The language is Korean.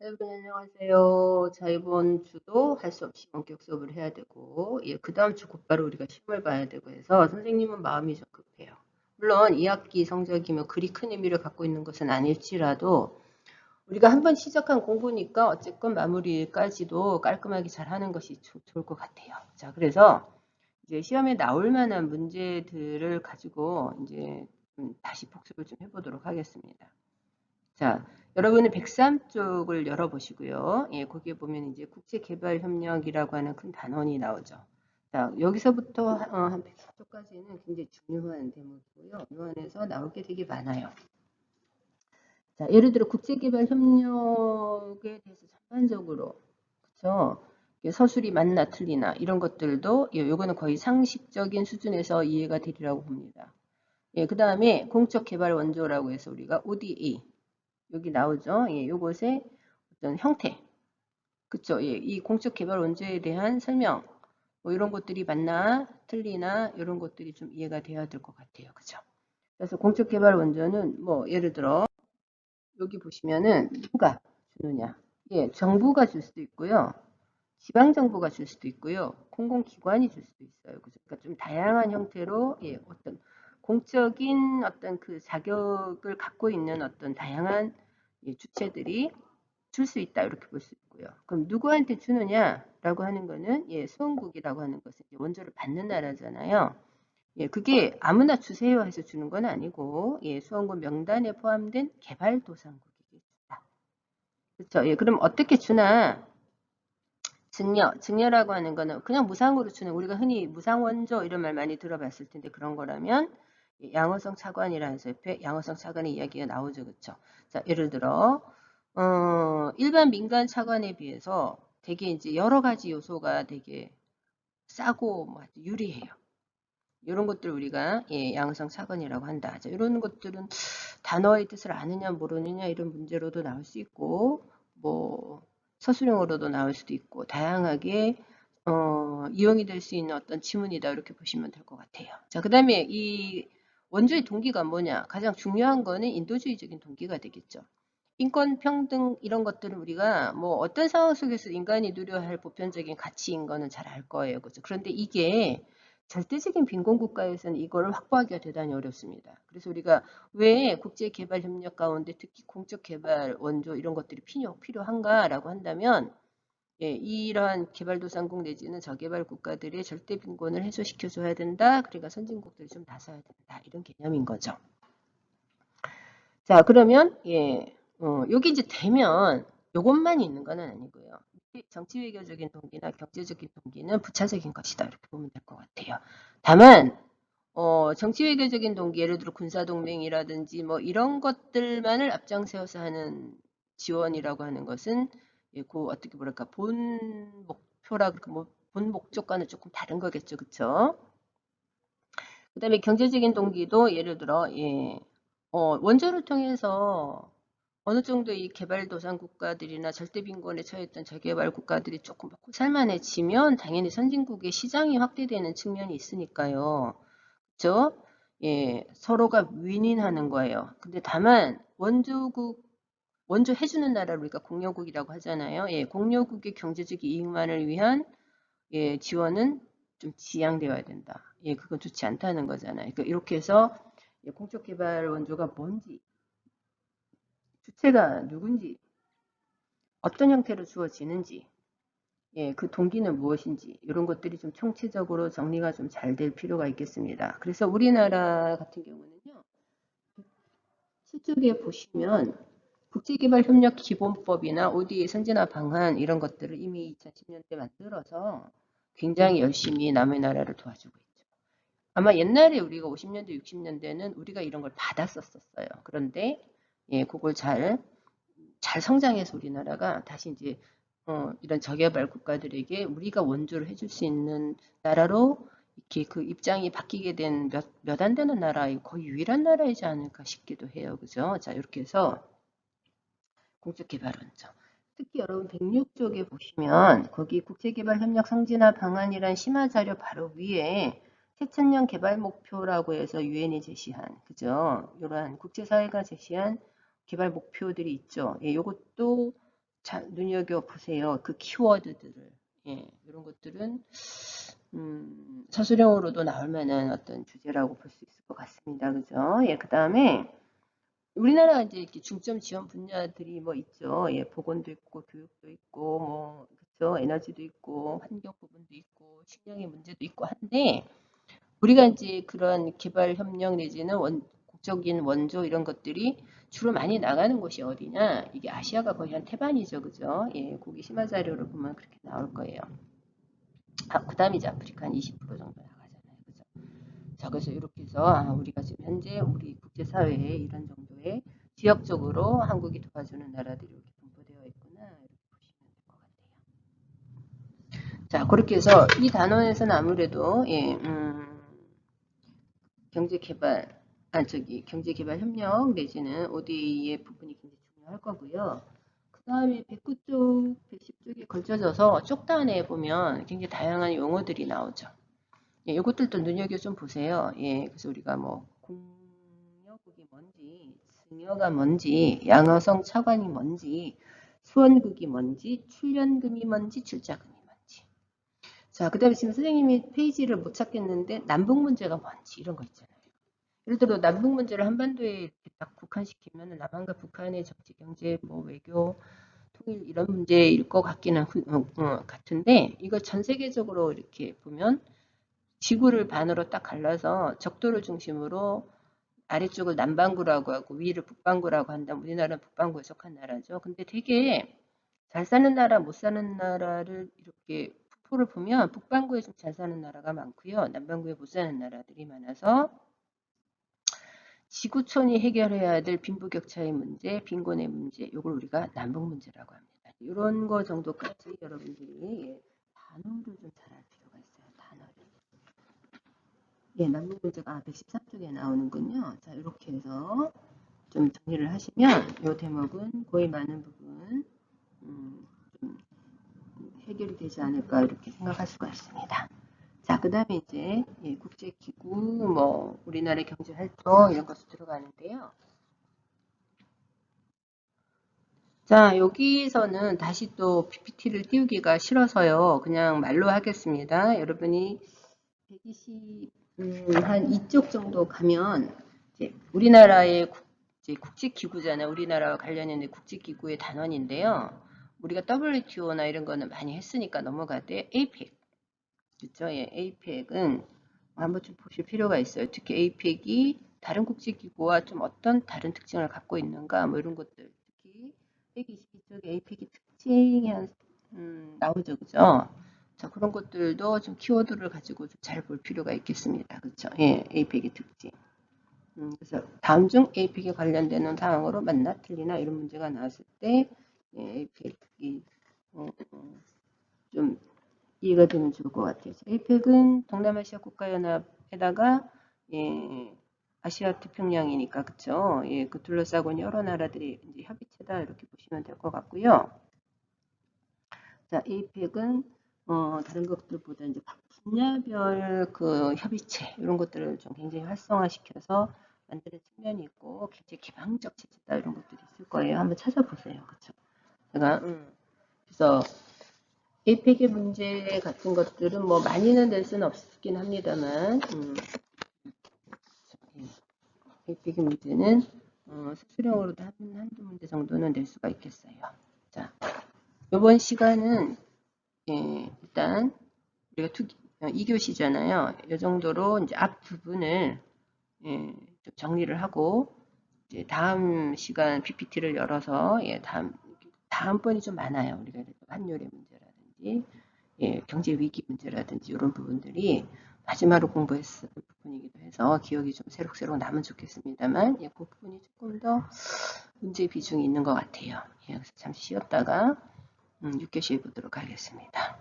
여러분 안녕하세요. 자, 이번 주도 할 수 없이 원격 수업을 해야 되고, 그 다음 주 곧바로 우리가 시험을 봐야 되고 해서 선생님은 마음이 좀 급해요. 물론 2학기 성적이면 그리 큰 의미를 갖고 있는 것은 아닐지라도 우리가 한번 시작한 공부니까 어쨌건 마무리까지도 깔끔하게 잘 하는 것이 좋을 것 같아요. 자, 그래서 이제 시험에 나올 만한 문제들을 가지고 이제 다시 복습을 좀 해보도록 하겠습니다. 자, 여러분은 103쪽을 열어보시고요. 거기에 보면 이제 국제개발협력이라고 하는 큰 단원이 나오죠. 자, 여기서부터 한 104쪽까지는 굉장히 중요한 대목이고요. 이 안에서 나올 게 되게 많아요. 자, 예를 들어 국제개발협력에 대해서 전반적으로, 그쵸? 서술이 맞나 틀리나 이런 것들도 요거는 거의 상식적인 수준에서 이해가 되리라고 봅니다. 그 다음에 공적개발 원조라고 해서 우리가 ODA 여기 나오죠. 요것의 어떤 형태, 그쵸? 이 공적 개발 원조에 대한 설명, 뭐 이런 것들이 맞나, 틀리나 이런 것들이 좀 이해가 돼야 될 것 같아요, 그죠? 그래서 공적 개발 원조는 뭐 예를 들어 여기 보시면은 누가 주느냐, 정부가 줄 수도 있고요, 지방 정부가 줄 수도 있고요, 공공기관이 줄 수도 있어요, 그죠? 그러니까 좀 다양한 형태로 어떤 공적인 어떤 그 자격을 갖고 있는 어떤 다양한 주체들이 줄 수 있다 이렇게 볼 수 있고요. 그럼 누구한테 주느냐라고 하는 거는 수원국이라고 하는 것은 원조를 받는 나라잖아요. 그게 아무나 주세요 해서 주는 건 아니고 수원국 명단에 포함된 개발도상국이겠다. 그렇죠? 그럼 어떻게 주나? 증여라고 하는 거는 그냥 무상으로 주는 우리가 흔히 무상원조 이런 말 많이 들어봤을 텐데 그런 거라면 양호성 차관이라는 해서 옆에 양호성 차관의 이야기가 나오죠, 그렇죠? 자, 예를 들어 일반 민간 차관에 비해서 되게 이제 여러 가지 요소가 되게 싸고 뭐 유리해요. 이런 것들 우리가 양성 차관이라고 한다. 자, 이런 것들은 단어의 뜻을 아느냐 모르느냐 이런 문제로도 나올 수 있고 뭐 서술형으로도 나올 수도 있고 다양하게 이용이 될 수 있는 어떤 지문이다 이렇게 보시면 될 것 같아요. 자, 그다음에 이 원조의 동기가 뭐냐? 가장 중요한 거는 인도주의적인 동기가 되겠죠. 인권 평등 이런 것들은 우리가 뭐 어떤 상황 속에서 인간이 누려야 할 보편적인 가치인 거는 잘 알 거예요. 그죠? 그런데 이게 절대적인 빈곤 국가에서는 이거를 확보하기가 대단히 어렵습니다. 그래서 우리가 왜 국제개발협력 가운데 특히 공적개발 원조 이런 것들이 필요한가라고 한다면 이러한 개발도상국 내지는 저개발 국가들의 절대 빈곤을 해소시켜줘야 된다. 그러니까 선진국들이 좀 나서야 된다. 이런 개념인 거죠. 자, 그러면 여기 이제 되면 요것만 있는 건 아니고요. 정치 외교적인 동기나 경제적인 동기는 부차적인 것이다. 이렇게 보면 될 것 같아요. 다만 정치 외교적인 동기, 예를 들어 군사동맹이라든지 뭐 이런 것들만을 앞장세워서 하는 지원이라고 하는 것은 그 어떻게 뭐랄까 본 목표라 본 목적과는 조금 다른 거겠죠, 그렇죠? 그다음에 경제적인 동기도 예를 들어 원조를 통해서 어느 정도 이 개발도상 국가들이나 절대빈곤에 처했던 저개발 국가들이 조금 먹고 살만해지면 당연히 선진국의 시장이 확대되는 측면이 있으니까요. 그렇죠? 서로가 윈윈하는 거예요. 근데 다만 원조 해주는 나라를 우리가 공여국이라고 하잖아요. 공여국의 경제적 이익만을 위한 지원은 좀 지양되어야 된다. 그건 좋지 않다는 거잖아요. 그러니까 이렇게 해서 공적개발 원조가 뭔지, 주체가 누군지, 어떤 형태로 주어지는지, 그 동기는 무엇인지 이런 것들이 좀 총체적으로 정리가 좀 잘 될 필요가 있겠습니다. 그래서 우리나라 같은 경우는요. 7쪽에 보시면 국제개발협력기본법이나 ODA 선진화 방안 이런 것들을 이미 2010년대 만들어서 굉장히 열심히 남의 나라를 도와주고 있죠. 아마 옛날에 우리가 50년대, 60년대는 우리가 이런 걸 받았었어요. 그런데 그걸 잘 성장해서 우리나라가 다시 이제 이런 저개발 국가들에게 우리가 원조를 해줄 수 있는 나라로 이렇게 그 입장이 바뀌게 된 몇 안 되는 나라, 거의 유일한 나라이지 않을까 싶기도 해요. 그죠? 자, 이렇게 해서 공적개발원조. 특히 여러분 106쪽에 보시면 거기 국제개발협력 성진화 방안이란 심화자료 바로 위에 최천년 개발 목표라고 해서 유엔이 제시한 그죠? 이러한 국제사회가 제시한 개발 목표들이 있죠. 요것도 잘 눈여겨보세요. 그 키워드들을. 예, 이런 것들은 서술형으로도 나올 만한 어떤 주제라고 볼 수 있을 것 같습니다. 그죠? 예, 그 다음에 우리나라가 이제 이렇게 중점 지원 분야들이 뭐 있죠. 예, 보건도 있고, 교육도 있고, 뭐, 그죠? 에너지도 있고, 환경 부분도 있고, 식량의 문제도 있고 한데, 우리가 이제 그런 개발 협력 내지는 국적인 원조 이런 것들이 주로 많이 나가는 곳이 어디냐? 이게 아시아가 거의 한 태반이죠. 그죠? 예, 거기 심화 자료를 보면 그렇게 나올 거예요. 아, 그 다음에 이제 아프리카 한 20% 정도 나가잖아요. 그죠? 자, 그래서 이렇게 해서 우리가 지금 현재 우리 국제사회에 이런 정도의 지역적으로 한국이 도와주는 나라들이 이렇게 분포되어 있구나. 이렇게 보시면 될 것 같아요. 자, 그렇게 해서 이 단원에서는 아무래도 예, 경제개발, 경제개발 협력 내지는 ODA의 부분이 굉장히 중요할 거고요. 그 다음에 109쪽, 110쪽에 걸쳐져서 쪽단에 보면 굉장히 다양한 용어들이 나오죠. 예, 이것들도 눈여겨 좀 보세요. 예, 그래서 우리가 뭐 공여국이 뭔지, 증여가 뭔지, 양어성 차관이 뭔지, 수원국이 뭔지, 출연금이 뭔지, 출자금이 뭔지. 자, 그 다음에 지금 선생님이 페이지를 못 찾겠는데 남북 문제가 뭔지 이런 거 있잖아요. 예를 들어 남북 문제를 한반도에 이렇게 딱 국한시키면 남한과 북한의 정치, 경제, 뭐 외교, 통일 이런 문제일 것 같기는 같은데 이걸 전 세계적으로 이렇게 보면 지구를 반으로 딱 갈라서 적도를 중심으로 아래쪽을 남반구라고 하고 위를 북반구라고 한다면 우리나라는 북반구에 속한 나라죠. 근데 되게 잘 사는 나라, 못 사는 나라를 이렇게 표를 보면 북반구에 좀 잘 사는 나라가 많고요. 남반구에 못 사는 나라들이 많아서 지구촌이 해결해야 될 빈부격차의 문제, 빈곤의 문제, 이걸 우리가 남북 문제라고 합니다. 이런 거 정도까지 여러분들이 단어를 좀 잘 알 필요가 있어요. 단어를. 예, 남북 문제가 113쪽에 나오는군요. 자, 이렇게 해서 좀 정리를 하시면 이 대목은 거의 많은 부분 좀 해결이 되지 않을까 이렇게 생각할 수가 있습니다. 자, 그 다음에 이제 예, 국제기구, 뭐 우리나라의 경제활동 이런 것이 들어가는데요. 자, 여기서는 다시 또 PPT를 띄우기가 싫어서요. 그냥 말로 하겠습니다. 여러분이 120, 한 이쪽 정도 가면 이제 우리나라의 이제 국제기구잖아요. 우리나라와 관련 있는 국제기구의 단원인데요. 우리가 WTO나 이런 거는 많이 했으니까 넘어가되 APEC, 그렇죠? 예, APEC은 한번 좀 보실 필요가 있어요. 특히 APEC이 다른 국제기구와 좀 어떤 다른 특징을 갖고 있는가, 뭐 이런 것들. 특히 122쪽에 APEC이 특징이 나오죠, 그죠? 자, 그런 것들도 좀 키워드를 가지고 좀 잘 볼 필요가 있겠습니다. 그렇죠? 예, APEC의 특징. 그래서 다음 중 APEC에 관련되는 상황으로 맞나 틀리나 이런 문제가 나왔을 때 예, APEC이 좀 이해가 되면 좋을 것 같아요. APEC은 동남아시아 국가연합에다가 예, 아시아 태평양이니까 그쵸? 예, 그 둘러싸고 있는 여러 나라들이 이제 협의체다 이렇게 보시면 될 것 같고요. 자, APEC은 다른 것들보다 이제 각 분야별 그 협의체 이런 것들을 좀 굉장히 활성화시켜서 만드는 측면이 있고 굉장히 개방적 체제다 이런 것들이 있을 거예요. 한번 찾아보세요. 그쵸? 제가 그래서 APEC의 문제 같은 것들은 뭐 많이는 낼 수는 없긴 합니다만 APEC의 문제는 수수령으로도 한두 문제 정도는 낼 수가 있겠어요. 자, 이번 시간은 일단 우리가 2교시잖아요. 이 정도로 이제 앞 부분을 좀 정리를 하고 이제 다음 시간 PPT를 열어서 다음번이 좀 많아요. 우리가 환율의 문제라든지 경제 위기 문제라든지 이런 부분들이 마지막으로 공부했었던 부분이기도 해서 기억이 좀 새록새록 나면 좋겠습니다만 그 부분이 조금 더 문제 비중이 있는 것 같아요. 그래서 잠시 쉬었다가 6교시 해보도록 하겠습니다.